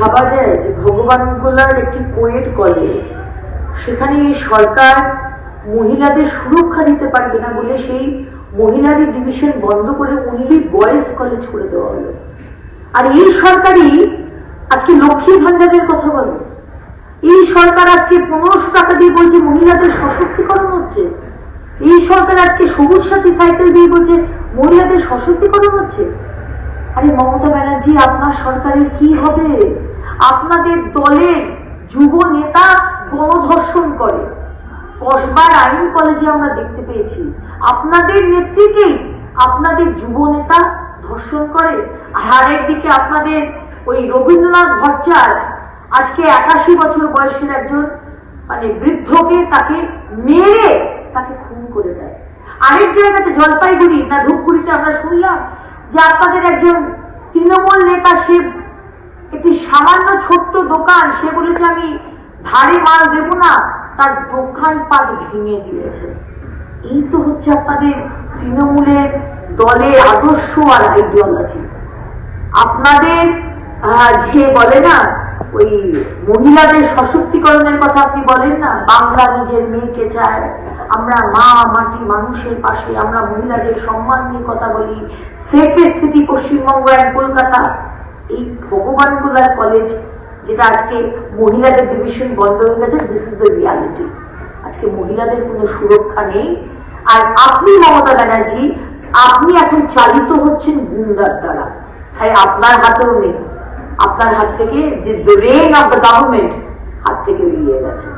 ভাবা যায় যে ভগবানগোলার একটি কোয়েড কলেজ, সেখানে সরকার মহিলাদের সুরক্ষা দিতে পারবে না বলে সেই মহিলাদের ডিভিশন বন্ধ করে অনলি বয়েজ কলেজ করে দেওয়া হলো। আর এই সরকারই আজকে লক্ষ্মী ভান্ডারের কথা বলে, এই সরকার আজকে 1500 টাকা দিয়ে বলছে মহিলাদের সশক্তিকরণ হচ্ছে, এই সরকার আজকে সবুজ সাথী সাইকেল দিয়ে বলছে মহিলাদের সশক্তিকরণ হচ্ছে। আরে মমতা ব্যানার্জি, আপনার সরকারের কি হবে? আপনাদের দলের যুব নেতা গণধর্ষণ করে, কসবার আইন কলেজে আমরা দেখতে পেয়েছি। আপনাদের নেতৃত্বেই আপনাদের যুব নেতা ধর্ষণ করে। আর একদিকে আপনাদের ওই রবীন্দ্রনাথ ভট্টাচার্য আজকে 81 বছর বয়সের একজন বৃদ্ধকে তাকে মেরে তাকে খুন করে দেয়। আরেক জায়গাতে জলপাইগুড়ি না ধূপগুড়িতে আমরা শুনলাম যে আপনাদের একজন তৃণমূল নেতা, সে একটি সামান্য ছোট্ট দোকান, সে বলেছে আমি ধারে মাল দেব না, তার দোকানপাট ভেঙে দিয়েছে। এই তো হচ্ছে আপনাদের তৃণমূলের দলের আদর্শ আর আইডিওলজি। আপনাদের যে বলে না ওই মহিলাদের সশক্তিকরণের কথা আপনি বলেন না, বাংলা নিজের মেয়েকে চায়, আমরা মা মাটি মানুষের পাশে, আমরা মহিলাদের সম্মান নিয়ে কথা বলি, safest city Paschimbanga and Kolkata. এই ভগবানগোলার কলেজ যেটা আজকে মহিলাদের ডিভিশন বন্ধ হয়ে গেছে, দিস ইজ দ্য রিয়ালিটি। আজকে মহিলাদের কোনো সুরক্ষা নেই। আর আপনি মমতা ব্যানার্জি, আপনি এখন চালিত হচ্ছেন গুন্ডার দ্বারা, তাই আপনার হাতেও নেই। আপনার হাত থেকে যে রেইন অফ দ্য গভর্নমেন্ট হাত থেকে বেরিয়ে গেছে।